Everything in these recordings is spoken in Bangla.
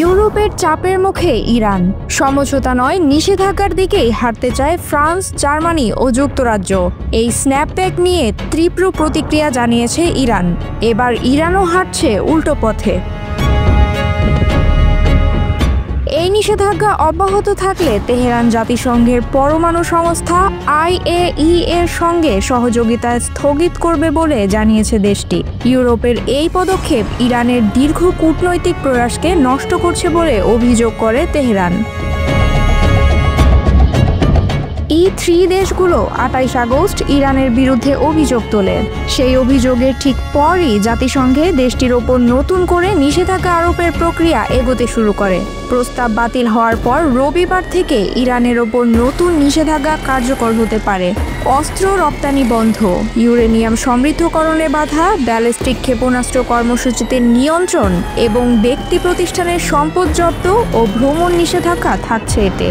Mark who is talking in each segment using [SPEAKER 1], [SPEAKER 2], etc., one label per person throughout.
[SPEAKER 1] ইউরোপের চাপের মুখে ইরান সমঝোতা নয় নিষেধাজ্ঞার দিকেই হাঁটতে চায় ফ্রান্স, জার্মানি ও যুক্তরাজ্য। এই স্ন্যাপব্যাক নিয়ে তীব্র প্রতিক্রিয়া জানিয়েছে ইরান। এবার ইরানও হাঁটছে উল্টো পথে। এই নিষেধাজ্ঞা অব্যাহত থাকলে তেহরান জাতিসংঘের পরমাণু সংস্থা IAEA এর সঙ্গে সহযোগিতা স্থগিত করবে বলে জানিয়েছে দেশটি। ইউরোপের এই পদক্ষেপ ইরানের দীর্ঘ কূটনৈতিক প্রয়াসকে নষ্ট করছে বলে অভিযোগ করে তেহরান। E3 দেশগুলো 28 আগস্ট ইরানের বিরুদ্ধে অভিযোগ তোলে। সেই অভিযোগের ঠিক পরই জাতিসংঘে দেশটির ওপর নতুন করে নিষেধাজ্ঞা আরোপের প্রক্রিয়া এগোতে শুরু করে। প্রস্তাব বাতিল হওয়ার পর রবিবার থেকে ইরানের ওপর নতুন নিষেধাজ্ঞা কার্যকর হতে পারে। অস্ত্র রপ্তানি বন্ধ, ইউরেনিয়াম সমৃদ্ধকরণে বাধা, ব্যালিস্টিক ক্ষেপণাস্ত্র কর্মসূচিতে নিয়ন্ত্রণ এবং ব্যক্তি প্রতিষ্ঠানের সম্পদ জব্দ ও ভ্রমণ নিষেধাজ্ঞা থাকছে এতে।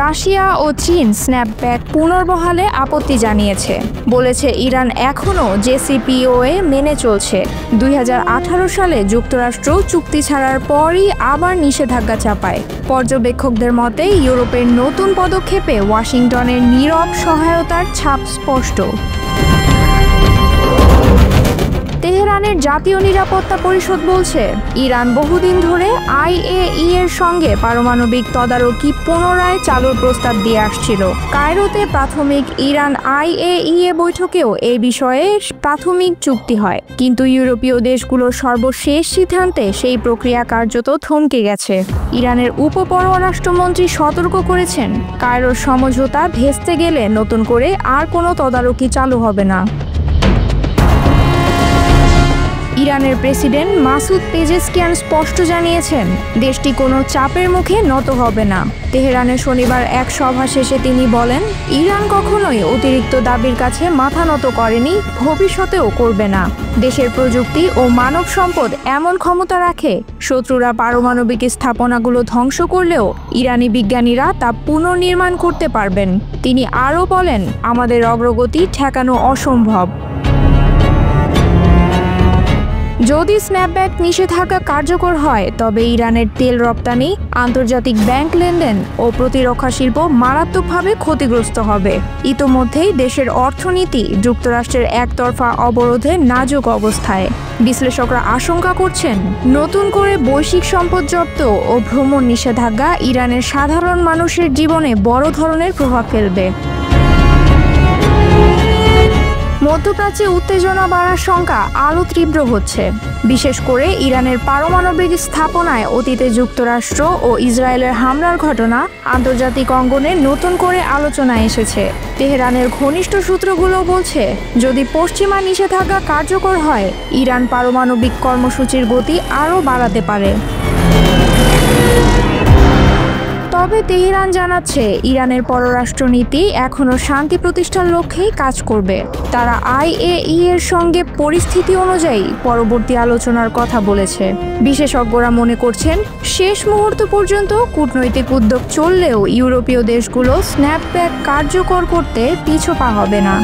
[SPEAKER 1] রাশিয়া ও চীন স্ন্যাপব্যাক পুনর্বহালে আপত্তি জানিয়েছে। বলেছে ইরান এখনও JCPOA মেনে চলছে। 2018 সালে যুক্তরাষ্ট্র চুক্তি ছাড়ার পরই আবার নিষেধাজ্ঞা চাপায়। পর্যবেক্ষকদের মতে ইউরোপের নতুন পদক্ষেপে ওয়াশিংটনের নীরব সহায়তার ছাপ স্পষ্ট। তেহরানের জাতীয় নিরাপত্তা পরিষদ বলছে ইরান বহুদিন ধরে IAEA এর সঙ্গে পারমাণবিক তদারকি পুনরায় চালুর প্রস্তাব দিয়ে আসছিল। কায়রোতে প্রাথমিক ইরান IAEA বৈঠকেও এই বিষয়ে প্রাথমিক চুক্তি হয়, কিন্তু ইউরোপীয় দেশগুলোর সর্বশেষ সিদ্ধান্তে সেই প্রক্রিয়া কার্যত থমকে গেছে। ইরানের উপপররাষ্ট্রমন্ত্রী সতর্ক করেছেন, কায়রোর সমঝোতা ভেস্তে গেলে নতুন করে আর কোনো তদারকি চালু হবে না। ইরানের প্রেসিডেন্ট মাসুদ পেজেশকিয়ান স্পষ্ট জানিয়েছেন, দেশটি কোনো চাপের মুখে নত হবে না। তেহরানে শনিবার এক সভা শেষে তিনি বলেন, ইরান কখনোই অতিরিক্ত দাবির কাছে মাথা নত করেনি, ভবিষ্যতেও করবে না। দেশের প্রযুক্তি ও মানব সম্পদ এমন ক্ষমতা রাখে, শত্রুরা পারমাণবিক স্থাপনাগুলো ধ্বংস করলেও ইরানি বিজ্ঞানীরা তা পুনর্নির্মাণ করতে পারবেন। তিনি আরও বলেন, আমাদের অগ্রগতি ঠেকানো অসম্ভব। যদি স্ন্যাপব্যাক নিষেধাজ্ঞা কার্যকর হয় তবে ইরানের তেল রপ্তানি, আন্তর্জাতিক ব্যাংক লেনদেন ও প্রতিরক্ষা শিল্প মারাত্মকভাবে ক্ষতিগ্রস্ত হবে। ইতোমধ্যেই দেশের অর্থনীতি যুক্তরাষ্ট্রের একতরফা অবরোধে নাজুক অবস্থায়। বিশ্লেষকরা আশঙ্কা করছেন, নতুন করে বৈশ্বিক সম্পদ জব্দ ও ভ্রমণ নিষেধাজ্ঞা ইরানের সাধারণ মানুষের জীবনে বড় ধরনের প্রভাব ফেলবে। মধ্যপ্রাচ্যে উত্তেজনা বাড়ার শঙ্কা আরও তীব্র হচ্ছে। বিশেষ করে ইরানের পারমাণবিক স্থাপনায় অতীতে যুক্তরাষ্ট্র ও ইসরায়েলের হামলার ঘটনা আন্তর্জাতিক অঙ্গনে নতুন করে আলোচনায় এসেছে। তেহরানের ঘনিষ্ঠ সূত্রগুলো বলছে, যদি পশ্চিমা নিষেধাজ্ঞা কার্যকর হয় ইরান পারমাণবিক কর্মসূচির গতি আরও বাড়াতে পারে। তবে তেহরান জানাচ্ছে, ইরানের পররাষ্ট্রনীতি এখনও শান্তি প্রতিষ্ঠার লক্ষ্যেই কাজ করবে। তারা IAEA এর সঙ্গে পরিস্থিতি অনুযায়ী পরবর্তী আলোচনার কথা বলেছে। বিশেষজ্ঞরা মনে করছেন, শেষ মুহূর্ত পর্যন্ত কূটনৈতিক উদ্যোগ চললেও ইউরোপীয় দেশগুলো স্ন্যাপব্যাক কার্যকর করতে পিছপা হবে না।